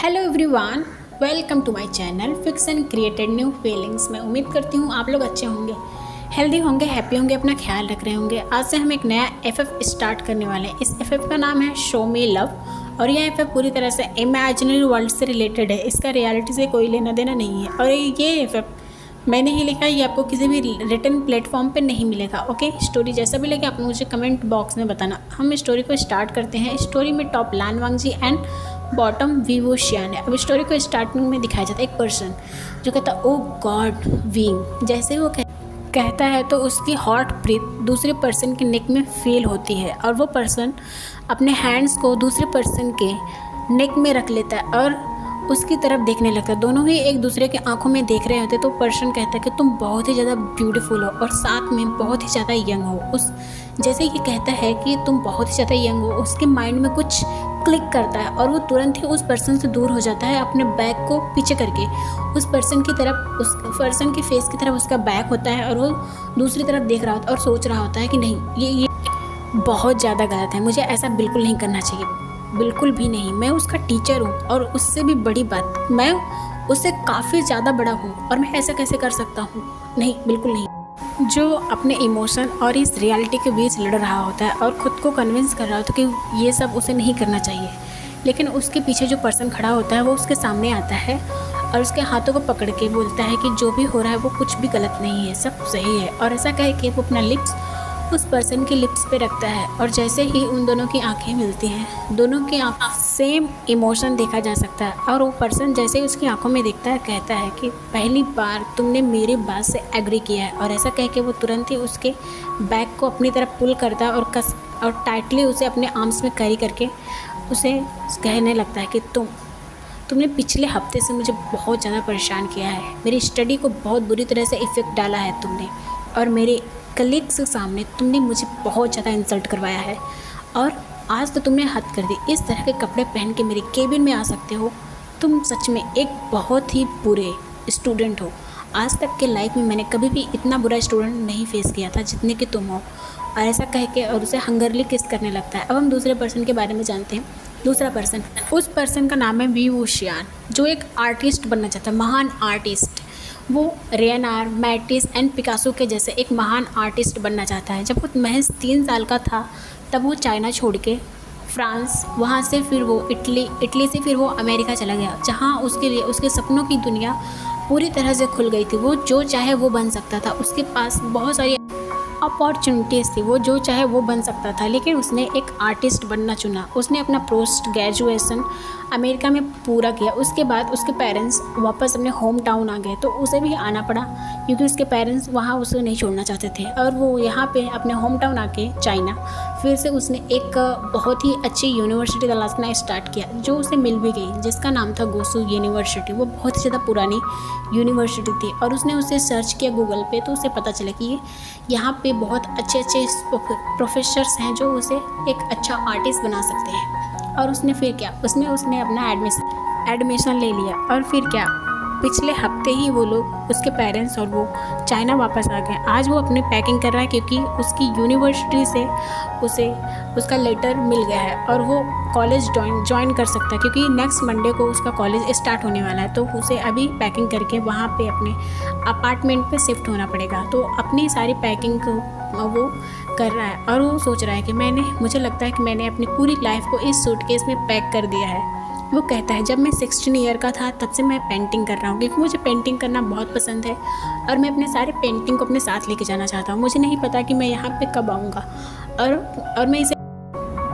Hello everyone, welcome to my channel fix and created new feelings. मैं उम्मीद करती हूँ आप लोग अच्छे होंगे, हेल्दी होंगे, हैप्पी होंगे, अपना ख्याल रख रहे होंगे। आज से हम एक नया एफएफ स्टार्ट करने वाले हैं। इस एफएफ का नाम है शो मी लव और यह एफएफ पूरी तरह से इमेजिनरी वर्ल्ड से रिलेटेड है। इसका रियलिटी से कोई लेना देना नहीं है और ये एफएफ मैंने ही लिखा है, ये आपको किसी भी रिटन प्लेटफॉर्म पे नहीं मिलेगा। ओके, स्टोरी जैसा भी लगे आप मुझे कमेंट बॉक्स में बताना। हम स्टोरी को स्टार्ट करते हैं। स्टोरी में top Lan Wangji and bottom Wei Wuxian है। अब स्टोरी को स्टार्टिंग में दिखाया जाता है एक पर्सन जो कहता है ओ गॉड विंग। जैसे वो कहता है तो उसकी हॉट ब्रीथ दूसरे पर्सन के नेक में फील होती है और वो पर्सन अपने हैंड्स को दूसरे पर्सन के नेक में रख लेता है और उसकी तरफ देखने लगता है। दोनों ही एक दूसरे के आंखों में देख रहे होते तो पर्सन कहता है कि तुम बहुत ही ज़्यादा ब्यूटीफुल हो और साथ में बहुत ही ज़्यादा यंग हो। उस जैसे ये कहता है कि तुम बहुत ही ज़्यादा यंग हो, उसके माइंड में कुछ क्लिक करता है और वो तुरंत ही उस पर्सन से दूर हो जाता है, अपने बैग को पीछे करके उस पर्सन की तरफ, उस पर्सन के फेस की तरफ उसका बैग होता है और वो दूसरी तरफ देख रहा होता है और सोच रहा होता है कि नहीं, ये बहुत ज़्यादा गलत है, मुझे ऐसा बिल्कुल नहीं करना चाहिए, बिल्कुल भी नहीं। मैं उसका टीचर हूँ और उससे भी बड़ी बात, मैं उससे काफ़ी ज़्यादा बड़ा हूँ और मैं ऐसा कैसे कर सकता हूँ? नहीं, बिल्कुल नहीं। जो अपने इमोशन और इस रियलिटी के बीच लड़ रहा होता है और ख़ुद को कन्विंस कर रहा होता है कि ये सब उसे नहीं करना चाहिए, लेकिन उसके पीछे जो पर्सन खड़ा होता है वो उसके सामने आता है और उसके हाथों को पकड़ के बोलता है कि जो भी हो रहा है वो कुछ भी गलत नहीं है, सब सही है। और ऐसा कह के वो अपना लिप्स उस पर्सन के लिप्स पे रखता है और जैसे ही उन दोनों की आंखें मिलती हैं, दोनों की आंखों सेम इमोशन देखा जा सकता है। और वो पर्सन जैसे ही उसकी आंखों में देखता है कहता है कि पहली बार तुमने मेरी बात से एग्री किया है। और ऐसा कह के वो तुरंत ही उसके बैग को अपनी तरफ पुल करता है और कस और टाइटली उसे अपने आर्म्स में कैरी करके उसे कहने लगता है कि तुमने पिछले हफ्ते से मुझे बहुत ज़्यादा परेशान किया है, मेरी स्टडी को बहुत बुरी तरह से इफ़ेक्ट डाला है तुमने, और मेरे कलीग्स के सामने तुमने मुझे बहुत ज़्यादा इंसल्ट करवाया है और आज तो तुमने हद कर दी। इस तरह के कपड़े पहन के मेरे केबिन में आ सकते हो, तुम सच में एक बहुत ही बुरे स्टूडेंट हो। आज तक के लाइफ में मैंने कभी भी इतना बुरा स्टूडेंट नहीं फेस किया था जितने कि तुम हो। और ऐसा कह के और उसे हंगरली किस करने लगता है। अब हम दूसरे पर्सन के बारे में जानते हैं। दूसरा पर्सन, उस पर्सन का नाम है वीवो शियान, जो एक आर्टिस्ट बनना चाहता है, महान आर्टिस्ट। वो रेनार, मैटिस एंड पिकासो के जैसे एक महान आर्टिस्ट बनना चाहता है। जब वो महज 3 साल का था तब वो चाइना छोड़ के फ्रांस, वहाँ से फिर वो इटली से फिर वो अमेरिका चला गया, जहाँ उसके लिए उसके सपनों की दुनिया पूरी तरह से खुल गई थी। वो जो चाहे वो बन सकता था, उसके पास बहुत सारी अपॉर्चुनिटीज़ थी, वो जो चाहे वो बन सकता था, लेकिन उसने एक आर्टिस्ट बनना चुना। उसने अपना पोस्ट ग्रेजुएशन अमेरिका में पूरा किया। उसके बाद उसके पेरेंट्स वापस अपने होम टाउन आ गए तो उसे भी आना पड़ा क्योंकि उसके पेरेंट्स वहाँ उसे नहीं छोड़ना चाहते थे। और वो यहाँ पे अपने होम टाउन आके चाइना फिर से उसने एक बहुत ही अच्छी यूनिवर्सिटी तलाशना स्टार्ट किया, जो उसे मिल भी गई, जिसका नाम था गोसू यूनिवर्सिटी। वो बहुत ही ज़्यादा पुरानी यूनिवर्सिटी थी और उसने उसे सर्च किया गूगल पे तो उसे पता चला कि यहाँ पे बहुत अच्छे प्रोफेसर्स हैं जो उसे एक अच्छा आर्टिस्ट बना सकते हैं। और उसने फिर क्या, उसने अपना एडमिशन ले लिया और फिर क्या, पिछले हफ्ते ही वो लोग, उसके पेरेंट्स और वो चाइना वापस आ गए। आज वो अपने पैकिंग कर रहा है क्योंकि उसकी यूनिवर्सिटी से उसे उसका लेटर मिल गया है और वो कॉलेज ज्वाइन कर सकता है क्योंकि नेक्स्ट मंडे को उसका कॉलेज स्टार्ट होने वाला है। तो उसे अभी पैकिंग करके वहाँ पे अपने अपार्टमेंट पे शिफ्ट होना पड़ेगा। तो अपनी सारी पैकिंग को वो कर रहा है और वो सोच रहा है कि मुझे लगता है कि मैंने अपनी पूरी लाइफ को इस सूटकेस में पैक कर दिया है। वो कहता है जब मैं 16 ईयर का था तब से मैं पेंटिंग कर रहा हूँ क्योंकि मुझे पेंटिंग करना बहुत पसंद है और मैं अपने सारे पेंटिंग को अपने साथ लेके जाना चाहता हूँ। मुझे नहीं पता कि मैं यहाँ पे कब आऊँगा और मैं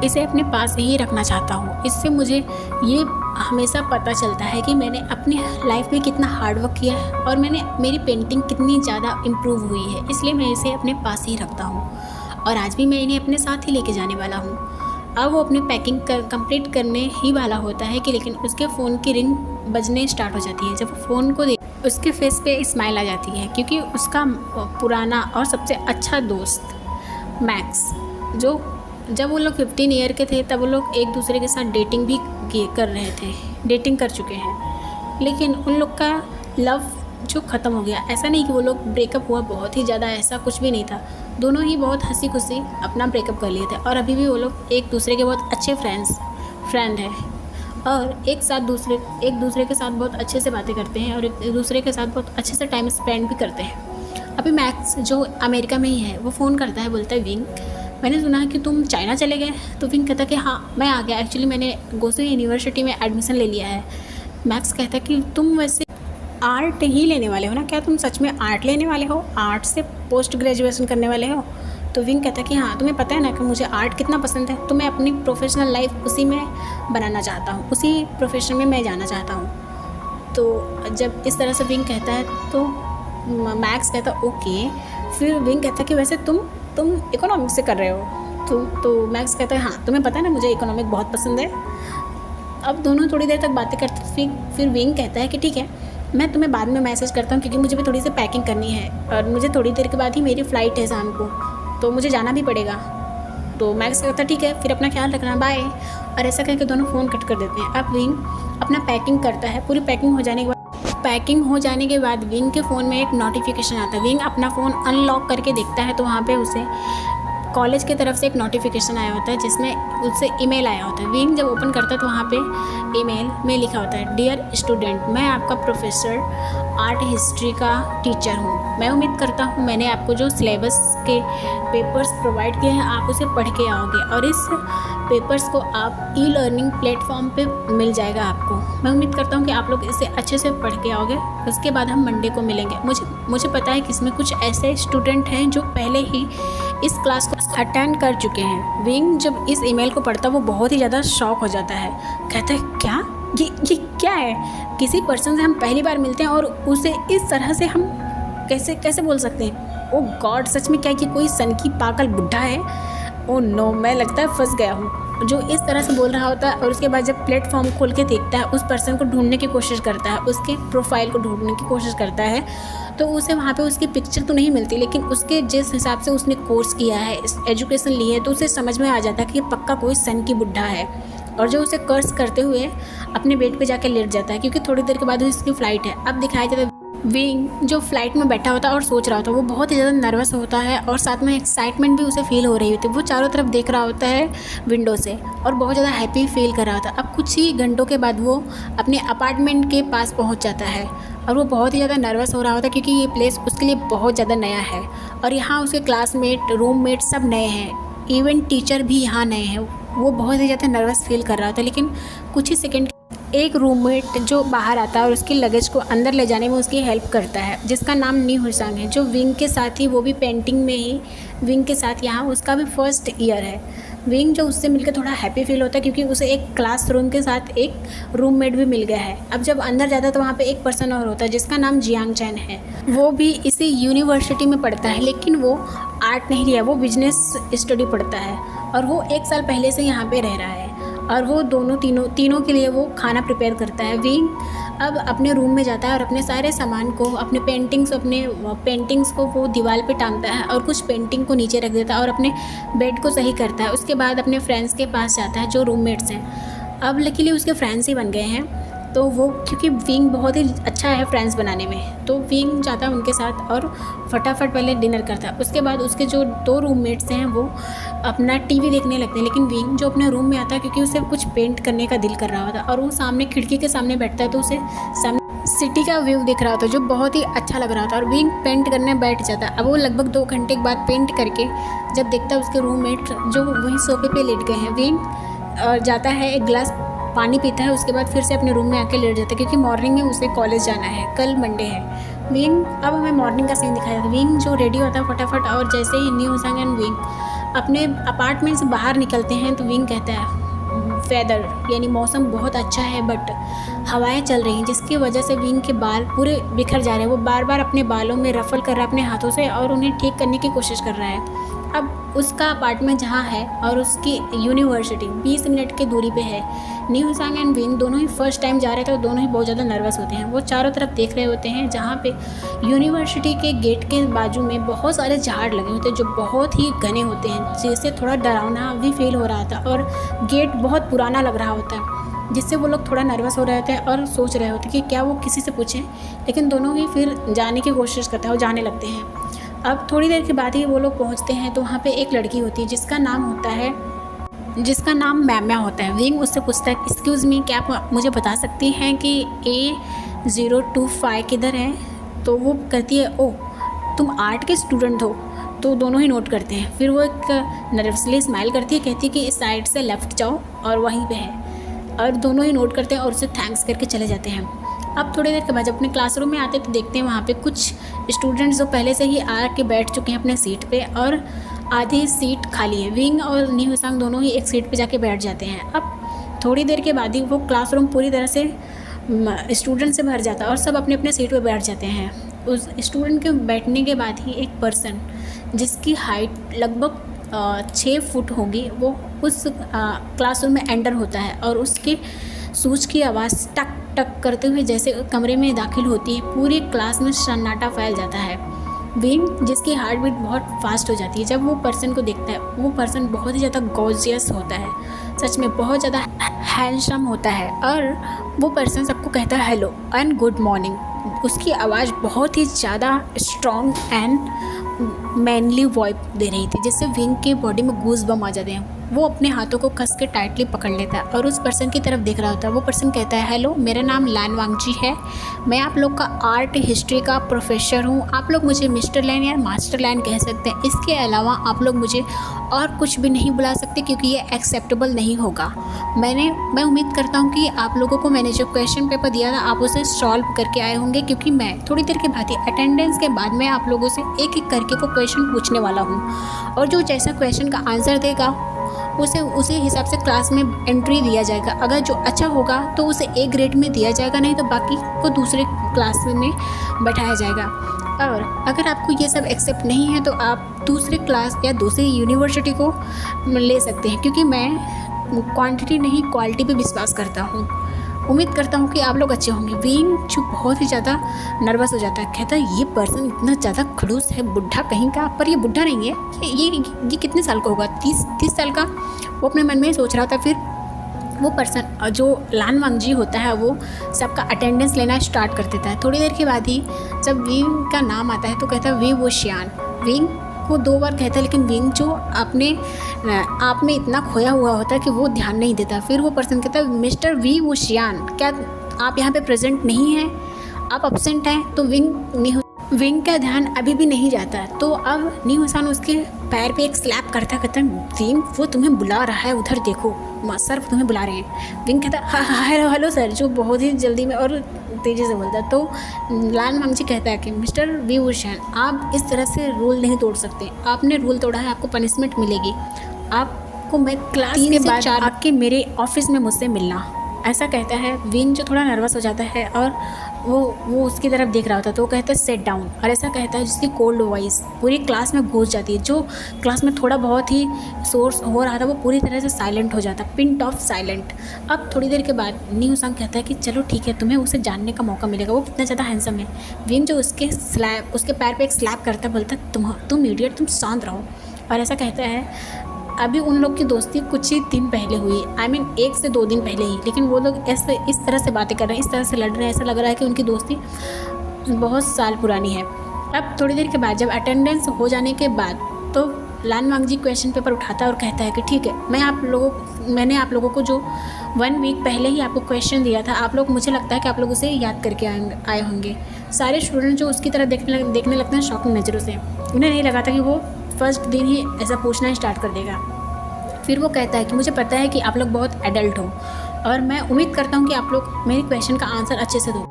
इसे अपने पास ही रखना चाहता हूँ। इससे मुझे ये हमेशा पता चलता है कि मैंने अपनी लाइफ में कितना हार्ड वर्क किया है और मेरी पेंटिंग कितनी ज़्यादा इम्प्रूव हुई है, इसलिए मैं इसे अपने पास ही रखता हूँ और आज भी मैं इन्हें अपने साथ ही लेके जाने वाला हूँ। अब वो अपनी पैकिंग कंप्लीट करने ही वाला होता है कि लेकिन उसके फ़ोन की रिंग बजने स्टार्ट हो जाती है। जब वो फ़ोन को देख उसके फेस पे स्माइल आ जाती है क्योंकि उसका पुराना और सबसे अच्छा दोस्त मैक्स, जब वो लोग 15 ईयर के थे तब वो लोग एक दूसरे के साथ डेटिंग भी कर रहे थे, डेटिंग कर चुके हैं, लेकिन उन लोग का लव जो ख़त्म हो गया। ऐसा नहीं कि वो लोग ब्रेकअप हुआ बहुत ही ज़्यादा, ऐसा कुछ भी नहीं था। दोनों ही बहुत हंसी खुशी अपना ब्रेकअप कर लिए थे और अभी भी वो लोग एक दूसरे के बहुत अच्छे फ्रेंड हैं। और एक दूसरे के साथ बहुत अच्छे से बातें करते हैं और एक दूसरे के साथ बहुत अच्छे से टाइम स्पेंड भी करते हैं। अभी मैक्स जो अमेरिका में ही है वो फ़ोन करता है, बोलता है विंग मैंने सुना है कि तुम चाइना चले गए। तो विंग कहता है कि हाँ मैं आ गया, एक्चुअली मैंने गोसे यूनिवर्सिटी में एडमिशन ले लिया है। मैक्स कहता है कि तुम वैसे आर्ट ही लेने वाले हो ना, क्या तुम सच में आर्ट लेने वाले हो, आर्ट से पोस्ट ग्रेजुएशन करने वाले हो? तो विंग कहता है कि हाँ तुम्हें पता है ना कि मुझे आर्ट कितना पसंद है, तो मैं अपनी प्रोफेशनल लाइफ उसी में बनाना चाहता हूँ, उसी प्रोफेशन में मैं जाना चाहता हूँ। तो जब इस तरह से विंग कहता है तो मैक्स कहता है ओके। फिर विंग कहता है कि वैसे तुम इकोनॉमिक्स से कर रहे हो? तो मैक्स कहता है हाँ तुम्हें पता है ना मुझे इकोनॉमिक बहुत पसंद है। अब दोनों थोड़ी देर तक बातें करते, फिर विंग कहता है कि ठीक है मैं तुम्हें बाद में मैसेज करता हूँ क्योंकि मुझे भी थोड़ी सी पैकिंग करनी है और मुझे थोड़ी देर के बाद ही मेरी फ़्लाइट है शाम को, तो मुझे जाना भी पड़ेगा। तो मैक्स कहता है ठीक है फिर अपना ख्याल रखना, बाय। और ऐसा करके दोनों फ़ोन कट कर देते हैं। अब विंग अपना पैकिंग करता है। पूरी पैकिंग हो जाने के बाद विंग के फ़ोन में एक नोटिफिकेशन आता है। विंग अपना फ़ोन अनलॉक करके देखता है तो वहाँ पे उसे कॉलेज की तरफ से एक नोटिफिकेशन आया होता है जिसमें उससे ईमेल आया होता है। विंग जब ओपन करता है तो वहाँ पे ईमेल में लिखा होता है डियर स्टूडेंट, मैं आपका प्रोफेसर आर्ट हिस्ट्री का टीचर हूँ। मैं उम्मीद करता हूँ मैंने आपको जो सिलेबस के पेपर्स प्रोवाइड किए हैं आप उसे पढ़ के आओगे और इस पेपर्स को आप ई लर्निंग प्लेटफॉर्म पे मिल जाएगा आपको। मैं उम्मीद करता हूँ कि आप लोग इसे अच्छे से पढ़ के आओगे। उसके बाद हम मंडे को मिलेंगे। मुझे पता है कि इसमें कुछ ऐसे स्टूडेंट हैं जो पहले ही इस क्लास को अटेंड कर चुके हैं। विंग जब इस ईमेल को पढ़ता है वो बहुत ही ज़्यादा शॉक हो जाता है। कहता है क्या ये क्या है, किसी पर्सन से हम पहली बार मिलते हैं और उसे इस तरह से हम कैसे बोल सकते हैं? ओ गॉड, सच में क्या ये कोई सन की पागल बुढ़ा है? ओ नो, मैं लगता है फंस गया हूँ। जो इस तरह से बोल रहा होता है और उसके बाद जब प्लेटफॉर्म खोल के देखता है उस पर्सन को ढूंढने की कोशिश करता है, उसके प्रोफाइल को ढूंढने की कोशिश करता है तो उसे वहाँ पे उसकी पिक्चर तो नहीं मिलती, लेकिन उसके जिस हिसाब से उसने कोर्स किया है, एजुकेशन ली है, तो उसे समझ में आ जाता है कि ये पक्का कोई सन की बुढ़ा है। और जो उसे कर्स करते हुए अपने बेड पे जाकर लेट जाता है क्योंकि थोड़ी देर के बाद उसकी फ़्लाइट है। अब दिखाया जाता है विंग जो फ्लाइट में बैठा होता है और सोच रहा होता है, वो बहुत ही ज़्यादा नर्वस होता है और साथ में एक्साइटमेंट भी उसे फील हो रही होती है। वो चारों तरफ देख रहा होता है विंडो से और बहुत ज़्यादा हैप्पी फील कर रहा होता है। अब कुछ ही घंटों के बाद वो अपने अपार्टमेंट के पास पहुंच जाता है और वो बहुत ही ज़्यादा नर्वस हो रहा होता है क्योंकि ये प्लेस उसके लिए बहुत ज़्यादा नया है और यहाँ उसके क्लासमेट, रूममेट सब नए हैं, इवन टीचर भी यहाँ नए हैं। वो बहुत ही ज़्यादा नर्वस फील कर रहा होता है। लेकिन कुछ ही सेकंड एक रूममेट जो बाहर आता है और उसके लगेज को अंदर ले जाने में उसकी हेल्प करता है, जिसका नाम नी हुसांग है, जो विंग के साथ ही, वो भी पेंटिंग में ही विंग के साथ यहाँ उसका भी फर्स्ट ईयर है। विंग जो उससे मिलकर थोड़ा हैप्पी फील होता है क्योंकि उसे एक क्लासरूम के साथ एक रूममेट भी मिल गया है। अब जब अंदर जाता है तो वहाँ पे एक पर्सन और होता है जिसका नाम जियांग चैन है। वो भी इसी यूनिवर्सिटी में पढ़ता है लेकिन वो आर्ट नहीं लिया, वो बिजनेस स्टडी पढ़ता है और वो 1 साल पहले से यहाँ पे रह रहा है और वो तीनों के लिए वो खाना प्रिपेयर करता है। विंग अब अपने रूम में जाता है और अपने सारे सामान को, अपने पेंटिंग्स को वो दीवार पे टांगता है और कुछ पेंटिंग को नीचे रख देता है और अपने बेड को सही करता है। उसके बाद अपने फ्रेंड्स के पास जाता है जो रूममेट्स हैं। अब लकीली उसके फ्रेंड्स ही बन गए हैं, तो वो क्योंकि विंग बहुत ही अच्छा है फ्रेंड्स बनाने में, तो विंग जाता है उनके साथ और फटाफट पहले डिनर करता है। उसके बाद उसके जो 2 रूममेट्स हैं वो अपना टीवी देखने लगते हैं, लेकिन विंग जो अपने रूम में आता है क्योंकि उसे कुछ पेंट करने का दिल कर रहा होता है और वो सामने खिड़की के सामने बैठता है तो उसे सामने सिटी का व्यू दिख रहा होता है जो बहुत ही अच्छा लग रहा होता है और विंग पेंट करने बैठ जाता है। अब वो लगभग 2 घंटे के बाद पेंट करके जब देखता है उसके रूममेट जो वहीं सोफे पे लेट गए हैं, विंग जाता है एक गिलास पानी पीता है, उसके बाद फिर से अपने रूम में आके लेट जाता है क्योंकि मॉर्निंग में उसे कॉलेज जाना है, कल मंडे है। विंग, अब हमें मॉर्निंग का सीन दिखाया था। विंग जो रेडी होता है फटाफट और जैसे ही नी हुसांग एंड विंग अपने अपार्टमेंट से बाहर निकलते हैं तो विंग कहता है वेदर यानी मौसम बहुत अच्छा है बट हवाएं चल रही हैं जिसकी वजह से विंग के बाल पूरे बिखर जा रहे हैं। वो बार बार अपने बालों में रफल कर रहा है अपने हाथों से और उन्हें ठीक करने की कोशिश कर रहा है। अब उसका अपार्टमेंट जहाँ है और उसकी यूनिवर्सिटी 20 मिनट की दूरी पे है। नी हुसांग एंड विंग दोनों ही फर्स्ट टाइम जा रहे थे और दोनों ही बहुत ज़्यादा नर्वस होते हैं। वो चारों तरफ देख रहे होते हैं जहाँ पे यूनिवर्सिटी के गेट के बाजू में बहुत सारे झाड़ लगे होते हैं जो बहुत ही घने होते हैं, जिससे थोड़ा डरावना भी फील हो रहा था और गेट बहुत पुराना लग रहा होता है, जिससे वो लोग थोड़ा नर्वस हो रहे थे और सोच रहे होते कि क्या वो किसी से पूछें, लेकिन दोनों ही फिर जाने की कोशिश करते हैं और जाने लगते हैं। अब थोड़ी देर के बाद ही वो लोग पहुंचते हैं तो वहाँ पे एक लड़की होती है जिसका नाम होता है जिसका नाम मैम्या होता है। विंग उससे पूछता है एक्सक्यूज़ मी, क्या आप मुझे बता सकती हैं कि A025 किधर है? तो वो कहती है ओह तुम आर्ट के स्टूडेंट हो। तो दोनों ही नोट करते हैं। फिर वो एक नर्वसली स्माइल करती है, कहती है कि इस साइड से लेफ़्ट जाओ और वहीं पे है। और दोनों ही नोट करते हैं और उसे थैंक्स करके चले जाते हैं। अब थोड़ी देर के बाद जब अपने क्लासरूम में आते हैं तो देखते हैं वहाँ पे कुछ स्टूडेंट्स जो पहले से ही आके बैठ चुके हैं अपने सीट पे और आधी सीट खाली है। विंग और नी हुसांग दोनों ही एक सीट पे जाके बैठ जाते हैं। अब थोड़ी देर के बाद ही वो क्लासरूम पूरी तरह से स्टूडेंट से भर जाता है और सब अपने अपने सीट पे बैठ जाते हैं। उस स्टूडेंट के बैठने के बाद ही एक पर्सन जिसकी हाइट लगभग 6 फुट होगी वो उस क्लासरूम में एंटर होता है और उसके शूज़ की आवाज़ टक टक करते हुए जैसे कमरे में दाखिल होती है, पूरी क्लास में सन्नाटा फैल जाता है। विंग जिसकी हार्ट बीट बहुत फास्ट हो जाती है जब वो पर्सन को देखता है। वो पर्सन बहुत ही ज़्यादा गॉर्जियस होता है, सच में बहुत ज़्यादा हैंडसम होता है और वो पर्सन सबको कहता है हेलो एंड गुड मॉर्निंग। उसकी आवाज़ बहुत ही ज़्यादा स्ट्रॉन्ग एंड मैनली वाइब दे रही थी जिससे विंग के बॉडी में गूज बम आ जाते हैं। वो अपने हाथों को कस के टाइटली पकड़ लेता है और उस पर्सन की तरफ देख रहा होता है। वो पर्सन कहता है हेलो मेरा नाम लैन वांगजी है, मैं आप लोग का आर्ट हिस्ट्री का प्रोफेसर हूँ। आप लोग मुझे मिस्टर लैन या मास्टर लैन कह सकते हैं। इसके अलावा आप लोग मुझे और कुछ भी नहीं बुला सकते क्योंकि ये एक्सेप्टेबल नहीं होगा। मैं उम्मीद करता हूँ कि आप लोगों को मैंने जो क्वेश्चन पेपर दिया था आप उसे सॉल्व करके आए होंगे क्योंकि मैं थोड़ी देर के बाद ही अटेंडेंस के बाद में आप लोगों से एक एक करके वो क्वेश्चन पूछने वाला हूँ और जो जैसा क्वेश्चन का आंसर देगा उसे हिसाब से क्लास में एंट्री दिया जाएगा। अगर जो अच्छा होगा तो उसे A ग्रेड में दिया जाएगा, नहीं तो बाकी को दूसरे क्लास में बैठाया जाएगा। और अगर आपको ये सब एक्सेप्ट नहीं है तो आप दूसरे क्लास या दूसरी यूनिवर्सिटी को ले सकते हैं क्योंकि मैं क्वांटिटी नहीं क्वालिटी पे विश्वास करता हूँ। उम्मीद करता हूँ कि आप लोग अच्छे होंगे। विंग जो बहुत ही ज़्यादा नर्वस हो जाता है, कहता है ये पर्सन इतना ज़्यादा खड़ूस है, बुढ़ा कहीं का। पर ये बुढ़ा नहीं है, ये कितने साल का होगा, 30 साल का, वो अपने मन में सोच रहा था। फिर वो पर्सन जो लान वांगजी होता है वो सबका अटेंडेंस लेना स्टार्ट कर देता है। थोड़ी देर के बाद ही जब विंग का नाम आता है तो कहता है वी वो श्यान। विंग को 2 बार कहता है लेकिन विंग जो अपने आप में इतना खोया हुआ होता है कि वो ध्यान नहीं देता। फिर वो पर्सन कहता है मिस्टर वी वो श्यान, क्या आप यहाँ पे प्रेजेंट नहीं हैं, आप अब्सेंट हैं? तो विंग का ध्यान अभी भी नहीं जाता। तो अब नी हुसैन उसके पैर पे एक स्लैप करता कहता है विंग वो तुम्हें बुला रहा है, उधर देखो सर तुम्हें बुला रहे हैं। विंग कहता है हेलो सर, जो बहुत ही जल्दी में और तेज़ी से बोलता है। तो लान वांगजी कहता है कि मिस्टर वी वुशन आप इस तरह से रूल नहीं तोड़ सकते, आपने रूल तोड़ा है, आपको पनिशमेंट मिलेगी। आपको मैं क्लास के बाद आके मेरे ऑफिस में मुझसे मिलना, ऐसा कहता है। विंग जो थोड़ा नर्वस हो जाता है और वो उसकी तरफ देख रहा होता है तो वो कहता है सेट डाउन, और ऐसा कहता है जिसकी कोल्ड वॉइस पूरी क्लास में घुस जाती है। जो क्लास में थोड़ा बहुत ही सोर्स हो रहा था वो पूरी तरह से साइलेंट हो जाता, पिंट ऑफ साइलेंट। अब थोड़ी देर के बाद नी हुसैन कहता है कि चलो ठीक है, तुम्हें उसे जानने का मौका मिलेगा, वो कितना ज़्यादा हैंडसम है। विंग जो उसके पैर पर एक स्लैप करता बोलता तुम इडियट, तुम शांत रहो। और ऐसा कहता है अभी उन लोग की दोस्ती कुछ ही दिन पहले हुई, I mean 1 से 2 दिन पहले ही, लेकिन वो लोग इस तरह से बातें कर रहे हैं, इस तरह से लड़ रहे हैं, ऐसा लग रहा है कि उनकी दोस्ती बहुत साल पुरानी है। अब थोड़ी देर के बाद जब अटेंडेंस हो जाने के बाद तो लान वांगजी क्वेश्चन पेपर उठाता है और कहता है कि ठीक है, मैंने आप लोगों को जो 1 वीक पहले ही आपको क्वेश्चन दिया था, आप लोग, मुझे लगता है कि आप लोग उसे याद करके आए होंगे। सारे स्टूडेंट जो उसकी तरह देखने लगते हैं शॉकिंग नज़रों से, उन्हें नहीं लगा था कि वो फर्स्ट दिन ही ऐसा पूछना स्टार्ट कर देगा। फिर वो कहता है कि मुझे पता है कि आप लोग बहुत एडल्ट हो और मैं उम्मीद करता हूँ कि आप लोग मेरे क्वेश्चन का आंसर अच्छे से दो।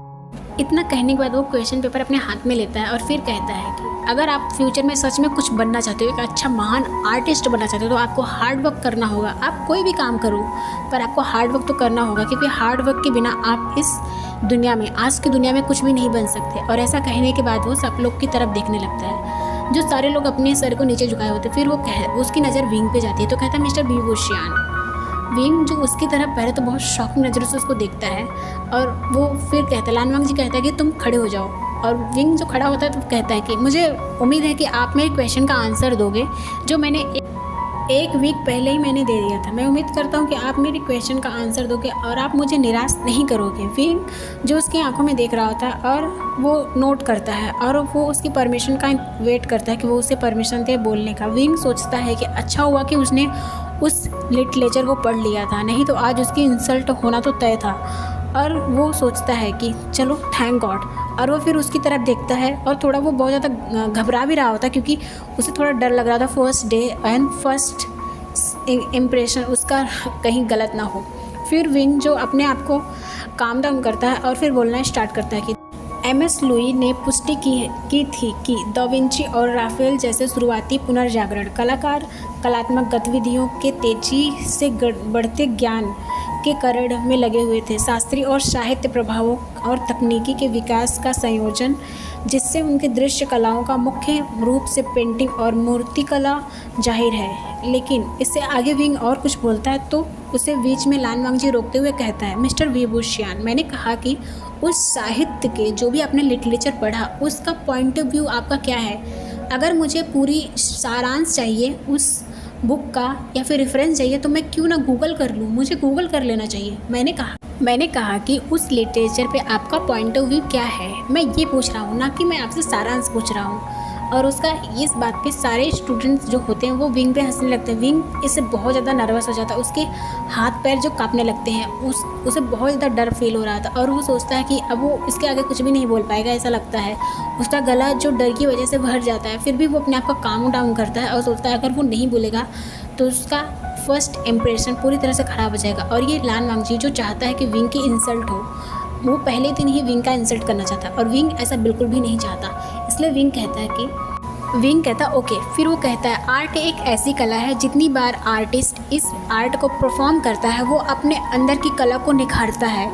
इतना कहने के बाद वो क्वेश्चन पेपर अपने हाथ में लेता है और फिर कहता है कि अगर आप फ्यूचर में सच में कुछ बनना चाहते हो, एक अच्छा महान आर्टिस्ट बनना चाहते हो, तो आपको हार्ड वर्क करना होगा। आप कोई भी काम करो पर आपको हार्ड वर्क तो करना होगा, क्योंकि हार्ड वर्क के बिना आप इस दुनिया में, आज की दुनिया में कुछ भी नहीं बन सकते। और ऐसा कहने के बाद वो सब लोग की तरफ देखने लगता है, जो सारे लोग अपने सर को नीचे झुकाए होते। फिर उसकी नज़र विंग पे जाती है तो कहता है मिस्टर वी वो श्यान। विंग जो उसकी तरफ पहले तो बहुत शॉकिंग नज़रों से उसको देखता है और वो फिर कहता है, लान वांगजी कहता है कि तुम खड़े हो जाओ। और विंग जो खड़ा होता है तो कहता है कि मुझे उम्मीद है कि आप मेरे क्वेश्चन का आंसर दोगे जो मैंने 1 वीक पहले ही मैंने दे दिया था। मैं उम्मीद करता हूँ कि आप मेरे क्वेश्चन का आंसर दोगे और आप मुझे निराश नहीं करोगे। विंग जो उसकी आंखों में देख रहा होता है और वो नोट करता है और वो उसकी परमिशन का वेट करता है कि वो उसे परमिशन दे बोलने का। विंग सोचता है कि अच्छा हुआ कि उसने उस लिटरेचर को पढ़ लिया था, नहीं तो आज उसकी इंसल्ट होना तो तय था। और वो सोचता है कि चलो थैंक गॉड, और वो फिर उसकी तरफ देखता है और थोड़ा वो बहुत ज़्यादा घबरा भी रहा होता है क्योंकि उसे थोड़ा डर लग रहा था first day and first impression उसका कहीं गलत ना हो। फिर विंग जो अपने आप को काम डाउन करता है और फिर बोलना स्टार्ट करता है कि एमएस लुई ने पुष्टि की थी कि दा विंची और राफेल जैसे शुरुआती पुनर्जागरण कलाकार कलात्मक गतिविधियों के तेजी से बढ़ते ज्ञान के करण में लगे हुए थे, शास्त्रीय और साहित्य प्रभावों और तकनीकी के विकास का संयोजन, जिससे उनके दृश्य कलाओं का मुख्य रूप से पेंटिंग और मूर्तिकला जाहिर है। लेकिन इससे आगे विंग और कुछ बोलता है तो उसे बीच में लान वांगजी रोकते हुए कहता है, मिस्टर विभूषियान, मैंने कहा कि उस साहित्य के जो भी आपने लिटरेचर पढ़ा उसका पॉइंट ऑफ व्यू आपका क्या है। अगर मुझे पूरी सारांश चाहिए उस बुक का या फिर रेफरेंस चाहिए तो मैं क्यों ना गूगल कर लूँ, मुझे गूगल कर लेना चाहिए। मैंने कहा कि उस लिटरेचर पे आपका पॉइंट ऑफ व्यू क्या है, मैं ये पूछ रहा हूँ, ना कि मैं आपसे सारांश पूछ रहा हूँ। और उसका इस बात पे सारे स्टूडेंट्स जो होते हैं वो विंग पे हंसने लगते हैं। विंग इससे बहुत ज़्यादा नर्वस हो जाता है, उसके हाथ पैर जो कांपने लगते हैं, उसे बहुत ज़्यादा डर फील हो रहा था और वो सोचता है कि अब वो इसके आगे कुछ भी नहीं बोल पाएगा, ऐसा लगता है। उसका गला जो डर की वजह से भर जाता है, फिर भी वो अपने आप को काम डाउन करता है और सोचता है अगर वो नहीं बोलेगा तो उसका फर्स्ट इम्प्रेशन पूरी तरह से ख़राब हो जाएगा। और ये लान वांगजी जो चाहता है कि विंग की इंसल्ट हो, वो पहले दिन ही विंग का इंसल्ट करना चाहता है और विंग ऐसा बिल्कुल भी नहीं चाहता। इसलिए विंग कहता ओके। फिर वो कहता है आर्ट एक ऐसी कला है, जितनी बार आर्टिस्ट इस आर्ट को परफॉर्म करता है वो अपने अंदर की कला को निखारता है,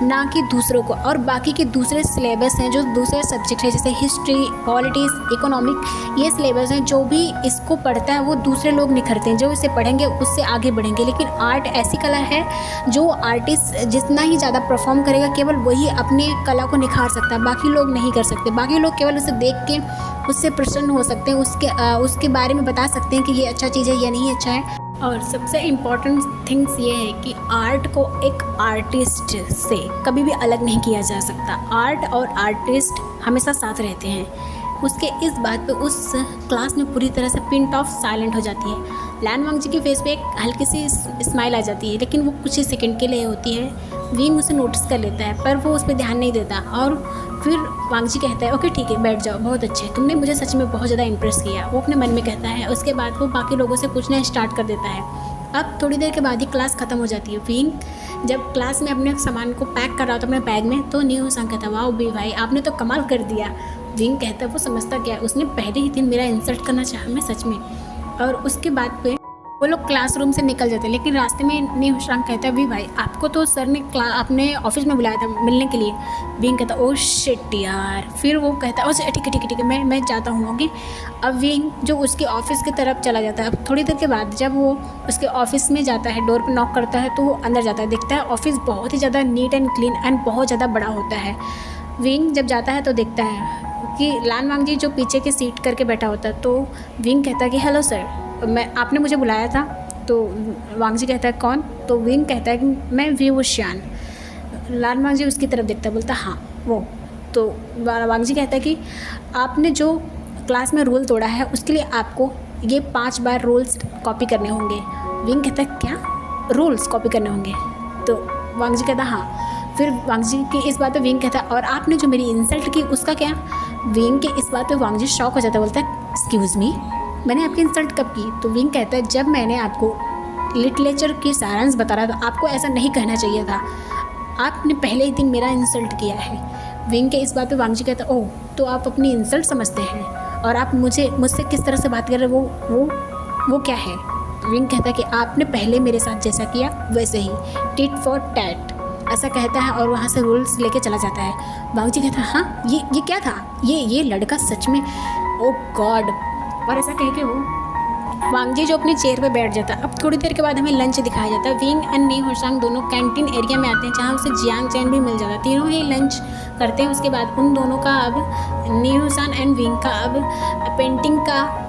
ना कि दूसरों को। और बाकी के दूसरे सिलेबस हैं जो दूसरे सब्जेक्ट हैं जैसे हिस्ट्री, पॉलिटिक्स, इकोनॉमिक, ये सिलेबस हैं जो भी इसको पढ़ता है वो दूसरे लोग निखरते हैं, जो इसे पढ़ेंगे उससे आगे बढ़ेंगे। लेकिन आर्ट ऐसी कला है जो आर्टिस्ट जितना ही ज़्यादा परफॉर्म करेगा केवल वही अपने कला को निखार सकता है, बाकी लोग नहीं कर सकते। बाकी लोग केवल उसे देख के उससे प्रसन्न हो सकते हैं, उसके बारे में बता सकते हैं कि ये अच्छा चीज़ है या नहीं अच्छा है। और सबसे इम्पॉर्टेंट थिंग्स ये है कि आर्ट को एक आर्टिस्ट से कभी भी अलग नहीं किया जा सकता। आर्ट और आर्टिस्ट हमेशा साथ रहते हैं। उसके इस बात पे उस क्लास में पूरी तरह से पिन ऑफ साइलेंट हो जाती है। लान वांगजी के फेस पे एक हल्की सी स्माइल आ जाती है, लेकिन वो कुछ ही सेकंड के लिए होती है। विंग उसे नोटिस कर लेता है पर वो उस पर ध्यान नहीं देता और फिर वांगजी कहता है ओके ठीक है बैठ जाओ, बहुत अच्छे, तुमने मुझे सच में बहुत ज़्यादा इम्प्रेस किया, वो अपने मन में कहता है। उसके बाद वो बाकी लोगों से पूछना स्टार्ट कर देता है। अब थोड़ी देर के बाद ही क्लास ख़त्म हो जाती है। विंग जब क्लास में अपने सामान को पैक कर रहा था अपने बैग में तो न्यू सांग कहता वाह बी भाई आपने तो कमाल कर दिया। विंग कहता है वो समझता क्या है, उसने पहले ही दिन मेरा इंसल्ट करना चाहा मैं सच में। और उसके बाद पे वो लोग क्लासरूम से निकल जाते हैं, लेकिन रास्ते में न्यू सांग कहता है वी भाई आपको तो सर ने अपने ऑफिस में बुलाया था मिलने के लिए। विंग कहता ओ शिट यार। फिर वो कहता है ओह ठीक है मैं जाता हूँ ओके। अब विंग जो उसके ऑफिस की तरफ चला जाता है। अब थोड़ी देर के बाद जब वो उसके ऑफिस में जाता है, डोर पर नॉक करता है तो वो अंदर जाता है, देखता है ऑफिस बहुत ही ज़्यादा नीट एंड क्लीन एंड बहुत ज़्यादा बड़ा होता है। विंग जब जाता है तो देखता है कि लान वांगजी जो पीछे की सीट करके बैठा होता है। तो विंग कहता है कि हेलो सर, आपने मुझे बुलाया था। तो वांगजी कहता है कौन? तो विंग कहता है कि मैं विभूषियान। लान वांगजी उसकी तरफ देखता है, बोलता हाँ वो। तो वांगजी कहता है कि आपने जो क्लास में रूल तोड़ा है उसके लिए आपको ये 5 बार रूल्स कॉपी करने होंगे। विंग कहता है क्या रूल्स कॉपी करने होंगे? तो वांगजी कहता है हाँ। फिर वांगजी की इस बात पे विंग कहता है और आपने जो मेरी इंसल्ट की उसका क्या? विंग के इस बात पे वांगजी शॉक हो जाता है, बोलता है एक्सक्यूज़ मी मैंने आपकी इंसल्ट कब की? तो विंग कहता है जब मैंने आपको लिटरेचर की सारांश बता रहा था आपको ऐसा नहीं कहना चाहिए था, आपने पहले ही दिन मेरा इंसल्ट किया है। विंग के इस बात पे वांगजी कहता है ओह तो आप अपनी इंसल्ट समझते हैं और आप मुझसे किस तरह से बात कर रहे हैं वो क्या है? विंग कहता है कि आपने पहले मेरे साथ जैसा किया वैसे ही, टिट फॉर टैट, ऐसा कहता है और वहाँ से रूल्स लेके चला जाता है। वांगजी कहता है हाँ ये क्या था? ये लड़का सच में ओ गॉड। और ऐसा कह के वो वांगजी जो अपनी चेयर पे बैठ जाता है। अब थोड़ी देर के बाद हमें लंच दिखाया जाता है। विंग एंड नी होशांग दोनों कैंटीन एरिया में आते हैं जहाँ उसे जियांग चैन भी मिल जाता है। तीनों ही लंच करते हैं। उसके बाद उन दोनों का अब नी होशांग एंड विंग का अब पेंटिंग का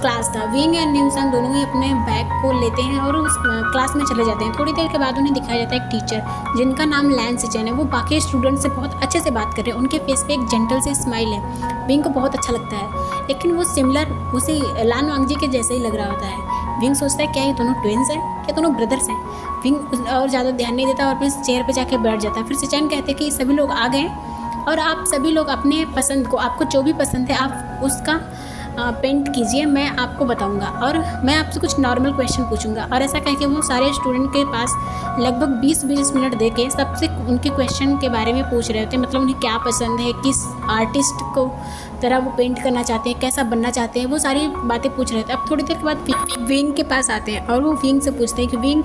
क्लास था। विंग एंड नी होशांग दोनों ही अपने बैग को लेते हैं और उस क्लास में चले जाते हैं। थोड़ी देर के बाद उन्हें दिखाया जाता है एक टीचर जिनका नाम लैन सिचन है। वो बाकी स्टूडेंट से बहुत अच्छे से बात कर रहे हैं, उनके फेस पे एक जेंटल सी स्माइल है। विंग को बहुत अच्छा लगता है, लेकिन वो सिमिलर उसी लान वांगजी के जैसे ही लग रहा होता है। विंग सोचता है क्या ये दोनों ट्विन्स हैं, क्या दोनों ब्रदर्स हैं। विंग और ज़्यादा ध्यान नहीं देता और अपने चेयर पे जाके बैठ जाता है। फिर सचैन कहते हैं कि सभी लोग आ गए और आप सभी लोग अपने पसंद को, आपको जो भी पसंद है आप उसका पेंट कीजिए, मैं आपको बताऊंगा और मैं आपसे कुछ नॉर्मल क्वेश्चन पूछूंगा। और ऐसा कह के वो सारे स्टूडेंट के पास लगभग 20-20 मिनट दे के सबसे उनके क्वेश्चन के बारे में पूछ रहे होते हैं, मतलब उन्हें क्या पसंद है, किस आर्टिस्ट को तरह वो पेंट करना चाहते हैं, कैसा बनना चाहते हैं, वो सारी बातें पूछ रहे थे। अब थोड़ी देर के बाद विंग के पास आते हैं और वो विंग से पूछते हैं कि विंग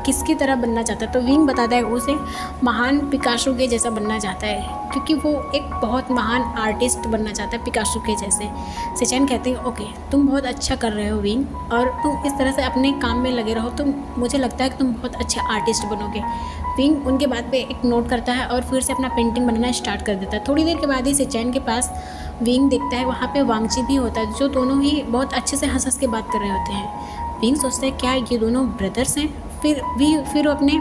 किसकी तरह बनना चाहता है। तो विंग बताता है उसे महान पिकासो के जैसा बनना चाहता है, क्योंकि वो एक बहुत महान आर्टिस्ट बनना चाहता है पिकासो के जैसे। सचैन कहते हैं ओके तुम बहुत अच्छा कर रहे हो विंग, और तुम इस तरह से अपने काम में लगे रहो, तो मुझे लगता है कि तुम बहुत अच्छे आर्टिस्ट बनोगे। विंग उनके बात पे एक नोट करता है और फिर से अपना पेंटिंग बनाना स्टार्ट कर देता है। थोड़ी देर के बाद ही सचैन के पास विंग देखता है, वहाँ पे वांगची भी होता है, जो दोनों ही बहुत अच्छे से हंस के बात कर रहे होते हैं। विंग सोचता है क्या ये दोनों ब्रदर्स हैं। फिर वो अपने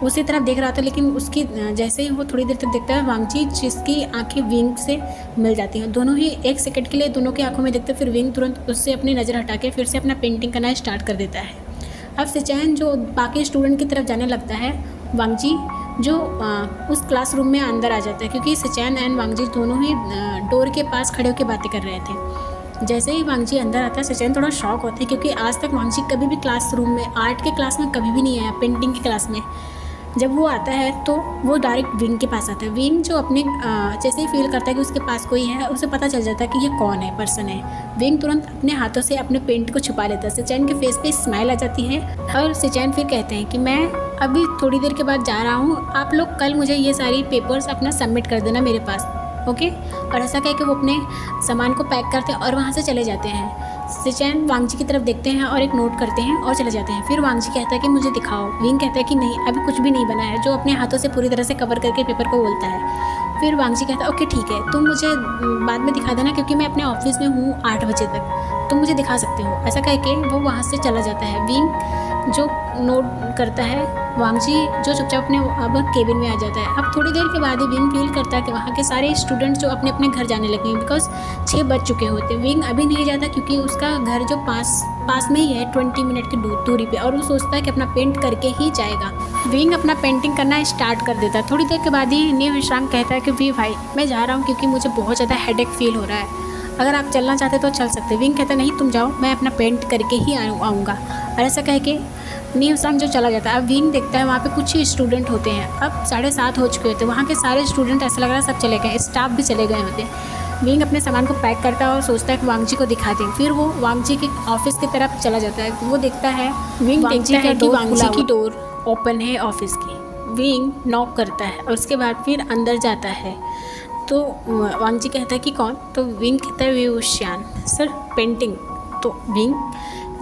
उसी तरफ देख रहा था, लेकिन उसकी जैसे ही वो थोड़ी देर तक देखता है वांगची जिसकी आंखें विंग से मिल जाती हैं, दोनों ही एक सेकंड के लिए दोनों की आंखों में देखते, फिर विंग तुरंत उससे अपनी नज़र हटा के फिर से अपना पेंटिंग करना स्टार्ट कर देता है। अब सचैन जो बाकी स्टूडेंट की तरफ जाने लगता है, वांगची जो उस क्लासरूम में अंदर आ जाता है, क्योंकि सचैन एंड वांगची दोनों ही डोर के पास खड़े होकर बातें कर रहे थे। जैसे ही वांगची अंदर आता है सचैन थोड़ा शॉक होता है, क्योंकि आज तक वांगची कभी भी क्लासरूम में, आर्ट के क्लास में कभी भी नहीं आया, पेंटिंग की क्लास में। जब वो आता है तो वो डायरेक्ट विंग के पास आता है। विंग जो अपने जैसे ही फील करता है कि उसके पास कोई है, उसे पता चल जाता है कि ये कौन है, पर्सन है। विंग तुरंत अपने हाथों से अपने पेंट को छुपा लेता है। सचैन के फेस पे स्माइल आ जाती है और सचैन फिर कहते हैं कि मैं अभी थोड़ी देर के बाद जा रहा हूँ, आप लोग कल मुझे ये सारी पेपर्स अपना सबमिट कर देना मेरे पास, ओके। और ऐसा कह के वो अपने सामान को पैक करते हैं और वहाँ से चले जाते हैं। सचैन वांगची की तरफ देखते हैं और एक नोट करते हैं और चले जाते हैं। फिर वांगची कहता है कि मुझे दिखाओ। विंग कहता है कि नहीं अभी कुछ भी नहीं बना है, जो अपने हाथों से पूरी तरह से कवर करके पेपर को बोलता है। फिर वांगची कहता है ओके ठीक है, तुम मुझे बाद में दिखा देना, क्योंकि मैं अपने ऑफिस में हूँ 8 बजे तक, तुम मुझे दिखा सकते हो। ऐसा कह के वो वहाँ से चला जाता है। विंग जो नोट करता है, वांगची जो चुपचाप अपने अब केबिन में आ जाता है। अब थोड़ी देर के बाद ही विंग फील करता है कि वहाँ के सारे स्टूडेंट्स जो अपने अपने घर जाने लगे हैं, बिकॉज 6 बज चुके होते। विंग अभी नहीं जाता क्योंकि उसका घर जो पास में ही है 20 मिनट की दूरी पे, और वो सोचता है कि अपना पेंट करके ही जाएगा। विंग अपना पेंटिंग करना स्टार्ट कर देता है। थोड़ी देर के बाद ही नीव विश्राम कहता है कि वी भाई मैं जा रहा हूँ, क्योंकि मुझे बहुत ज़्यादा हेडेक फील हो रहा है, अगर आप चलना चाहते तो चल सकते। विंग कहता है नहीं तुम जाओ, मैं अपना पेंट करके ही आऊँगा। और ऐसा कह के नीव विश्राम जो चला जाता है। अब विंग देखता है वहाँ पे कुछ ही स्टूडेंट होते हैं, अब 7:30 हो चुके होते। वहाँ के सारे स्टूडेंट ऐसा लग रहा है सब चले गए, स्टाफ भी चले गए होते। विंग अपने सामान को पैक करता है और सोचता है कि वांगची को दिखा दें। फिर वो वांगची के ऑफिस की तरफ चला जाता है। वो देखता है, विंग देखता है कि वांगची की डोर ओपन है ऑफिस की। विंग नॉक करता है और उसके बाद फिर अंदर जाता है। तो वांगची कहता है कि कौन? तो विंग कहता है विवुशियान सर पेंटिंग। तो विंग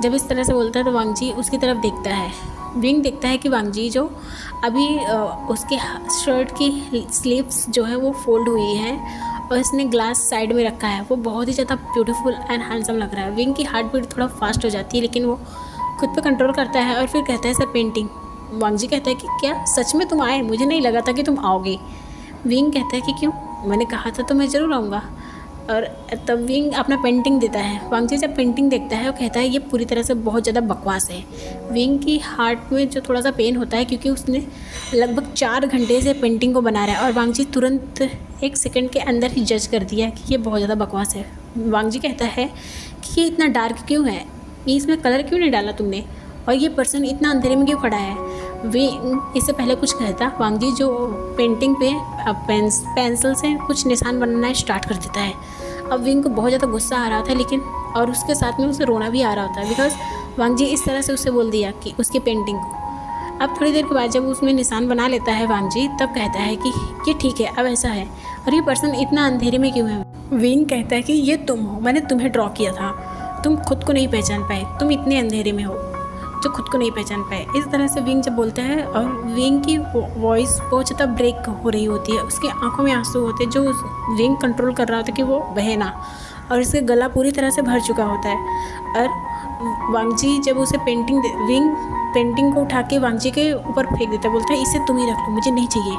जब इस तरह से बोलता है तो वांगची उसकी तरफ देखता है। विंग देखता है कि वांगची जो अभी उसके शर्ट की स्लीव्स जो है वो फोल्ड हुई है और इसने ग्लास साइड में रखा है, वो बहुत ही ज़्यादा ब्यूटीफुल एंड हैंडसम लग रहा है। विंग की हार्ट बीट थोड़ा फास्ट हो जाती है, लेकिन वो खुद पे कंट्रोल करता है और फिर कहता है सर पेंटिंग। वांगची कहता है कि क्या सच में तुम आए? मुझे नहीं लगा था कि तुम आओगे। विंग कहता है कि क्यों? मैंने कहा था तो मैं ज़रूर आऊँगा। और तब विंग अपना पेंटिंग देता है। वांगची जब पेंटिंग देखता है वो कहता है ये पूरी तरह से बहुत ज़्यादा बकवास है। विंग की हार्ट में जो थोड़ा सा पेन होता है, क्योंकि उसने लगभग 4 घंटे से पेंटिंग को बना रहा है और वांगची तुरंत 1 सेकंड के अंदर ही जज कर दिया कि ये बहुत ज़्यादा बकवास है। वांगची कहता है कि ये इतना डार्क क्यों है, ये इसमें कलर क्यों नहीं डाला तुमने, और ये पर्सन इतना अंधेरे में क्यों खड़ा है। विंग इससे पहले कुछ कहता, वांगची जो पेंटिंग पे पेंसिल से कुछ निशान बनाना स्टार्ट कर देता है। अब विंग को बहुत ज़्यादा गुस्सा आ रहा था, लेकिन और उसके साथ में उसे रोना भी आ रहा था, बिकॉज वांगची इस तरह से उसे बोल दिया कि उसकी पेंटिंग को। अब थोड़ी देर के बाद जब उसमें निशान बना लेता है वांगची, तब कहता है कि ये ठीक है, अब ऐसा है, और ये पर्सन इतना अंधेरे में क्यों है। विंग कहता है कि ये तुम हो, मैंने तुम्हें ड्रॉ किया था, तुम खुद को नहीं पहचान पाए, तुम इतने अंधेरे में हो जो खुद को नहीं पहचान पाए। इस तरह से विंग जब बोलता है और विंग की वॉइस बहुत ज़्यादा ब्रेक हो रही होती है, उसकी आंखों में आंसू होते हैं, जो विंग कंट्रोल कर रहा होता है कि वो बहे ना, और इसका गला पूरी तरह से भर चुका होता है। और वांगची जब उसे विंग पेंटिंग को उठा के वांगची के ऊपर फेंक देता है, बोलता है इसे तुम ही रख लो, मुझे नहीं चाहिए।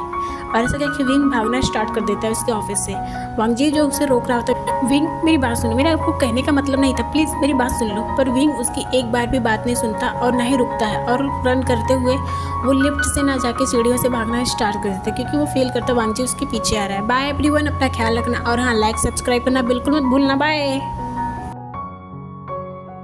और ऐसा करके विंग भागना स्टार्ट कर देता है उसके ऑफिस से। वांग जी जो उसे रोक रहा होता है, विंग मेरी बात सुनो, मेरा आपको कहने का मतलब नहीं था, प्लीज़ मेरी बात सुन लो। पर विंग उसकी एक बार भी बात नहीं सुनता और ना ही रुकता है, और रन करते हुए वो लिफ्ट से ना जाके सीढ़ियों से भागना स्टार्ट कर देता है, क्योंकि वो फील करता है वांग जी उसके पीछे आ रहा है। बाय एवरीवन, अपना ख्याल रखना, और हाँ, लाइक सब्सक्राइब करना बिल्कुल मत भूलना। बाय।